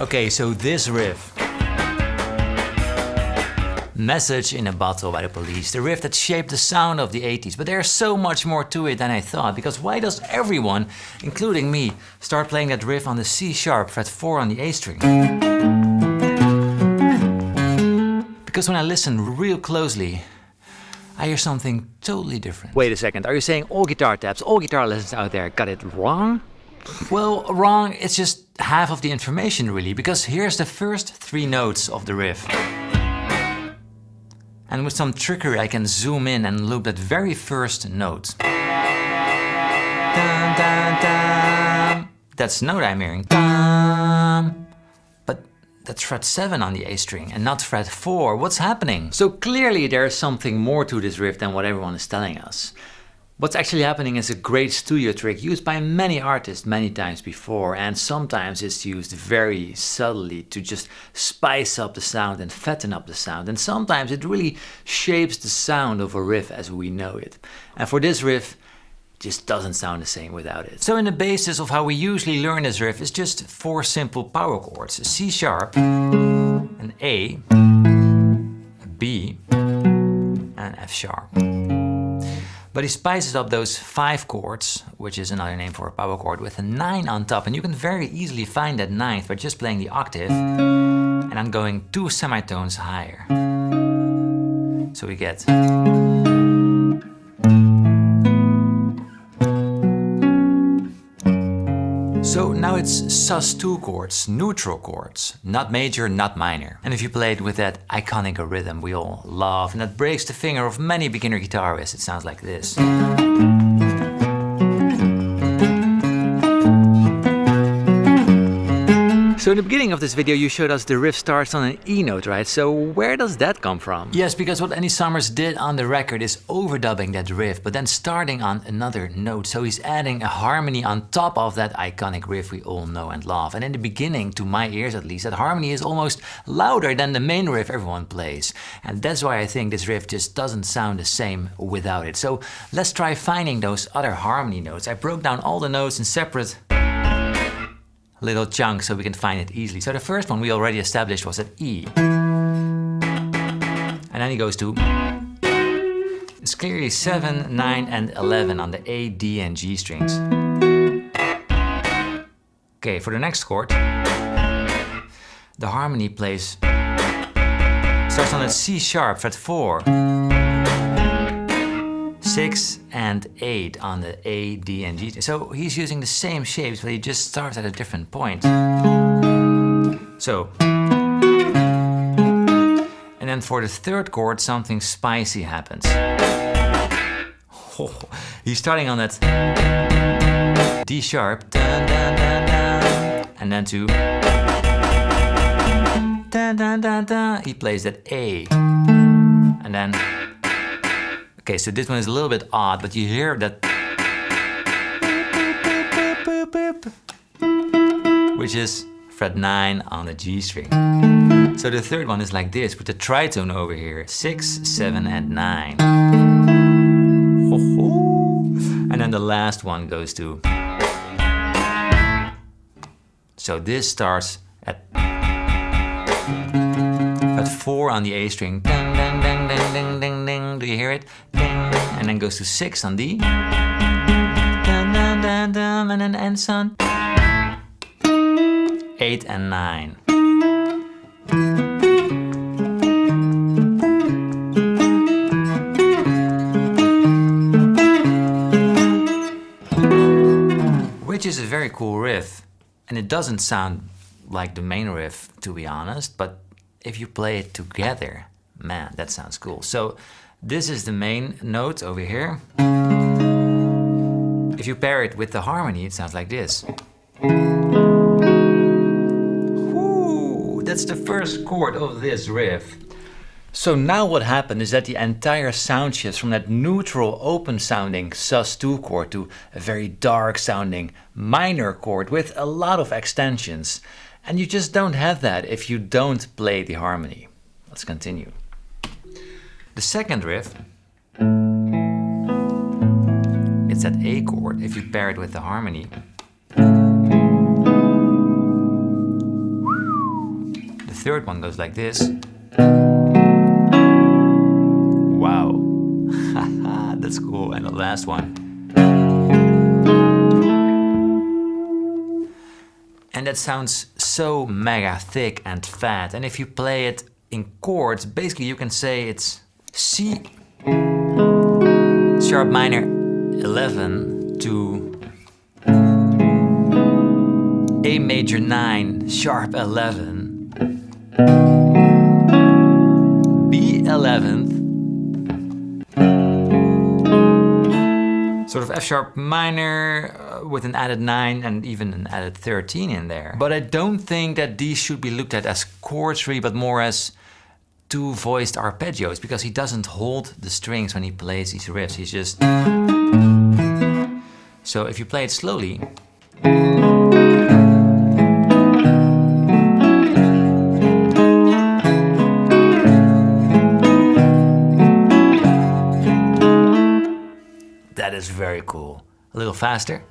Okay, so this riff. Message in a Bottle by the Police, the riff that shaped the sound of the 80s. But there's so much more to it than I thought, because why does everyone, including me, start playing that riff on the C sharp, fret 4 on the A string? Because when I listen real closely, I hear something totally different. Wait a second, are you saying all guitar tabs, all guitar lessons out there got it wrong? Well, wrong, it's just half of the information really, because here's the first 3 notes of the riff. And with some trickery I can zoom in and loop that very first note. Dun, dun, dun. That's the note I'm hearing. Dun. But that's fret 7 on the A string and not fret 4. What's happening? So clearly there's something more to this riff than what everyone is telling us. What's actually happening is a great studio trick used by many artists many times before, and sometimes it's used very subtly to just spice up the sound and fatten up the sound, and sometimes it really shapes the sound of a riff as we know it. And for this riff, it just doesn't sound the same without it. So in the basis of how we usually learn this riff is just 4 simple power chords: a C sharp, an A, a B, and an F sharp. But he spices up those 5 chords, which is another name for a power chord, with a 9 on top. And you can very easily find that 9th by just playing the octave and I'm going 2 semitones higher. So we get... So now it's sus2 chords, neutral chords, not major, not minor. And if you play it with that iconic rhythm we all love and that breaks the finger of many beginner guitarists, it sounds like this. So in the beginning of this video you showed us the riff starts on an E note, right? So where does that come from? Yes, because what Andy Summers did on the record is overdubbing that riff, but then starting on another note. So he's adding a harmony on top of that iconic riff we all know and love. And in the beginning, to my ears at least, that harmony is almost louder than the main riff everyone plays. And that's why I think this riff just doesn't sound the same without it. So let's try finding those other harmony notes. I broke down all the notes in separate little chunks so we can find it easily. So the first one we already established was at E. And then he goes to... It's clearly 7, 9 and 11 on the A, D and G strings. Okay, for the next chord, the harmony plays... starts on a C sharp, fret 4. 6 and 8 on the A, D and G. So he's using the same shapes, but he just starts at a different point. So. And then for the third chord, something spicy happens. Oh, he's starting on that D sharp, dun, dun, dun, dun, and then to dun, dun, dun, dun. He plays that A, and then. Okay, so this one is a little bit odd, but you hear that, which is fret 9 on the G string. So the third one is like this, with the tritone over here, 6, 7 and 9. Ho, ho. And then the last one goes to... So this starts at 4 on the A string. Ding, ding, ding, ding, ding, ding, ding. Do you hear it? Ding, and then goes to 6 on D. Dun, dun, dun, dun, and then ends on 8 and 9. Which is a very cool riff. And it doesn't sound like the main riff, to be honest, but if you play it together, man, that sounds cool. So this is the main note over here. If you pair it with the harmony, it sounds like this. Woo, that's the first chord of this riff. So now what happened is that the entire sound shifts from that neutral, open sounding sus2 chord to a very dark sounding minor chord with a lot of extensions. And you just don't have that if you don't play the harmony. Let's continue. The second riff, it's that A chord if you pair it with the harmony. third one goes like this. Wow. That's cool. And the last one. And that sounds so mega thick and fat. And if you play it in chords, basically you can say it's C sharp minor 11 to A major 9 sharp 11, B 11th, sort of F sharp minor with an added 9 and even an added 13 in there. But I don't think that these should be looked at as chords really, but more as two voiced arpeggios, because he doesn't hold the strings when he plays these riffs. He's just... So if you play it slowly, that is very cool. A little faster.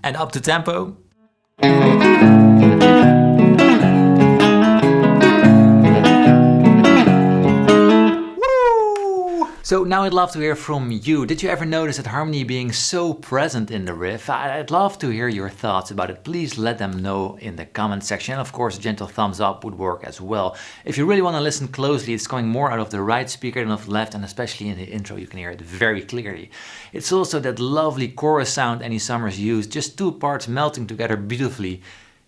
And up to tempo. So now I'd love to hear from you. Did you ever notice that harmony being so present in the riff? I'd love to hear your thoughts about it. Please let them know in the comment section. And of course, a gentle thumbs up would work as well. If you really want to listen closely, it's going more out of the right speaker than of the left, and especially in the intro you can hear it very clearly. It's also that lovely chorus sound Andy Summers used, just two parts melting together beautifully,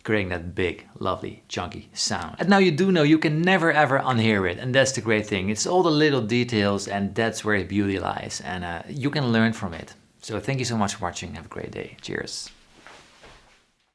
creating that big, lovely, chunky sound. And now you do know you can never ever unhear it, and that's the great thing. It's all the little details, and that's where the beauty lies, and you can learn from it. So thank you so much for watching. Have a great day. Cheers.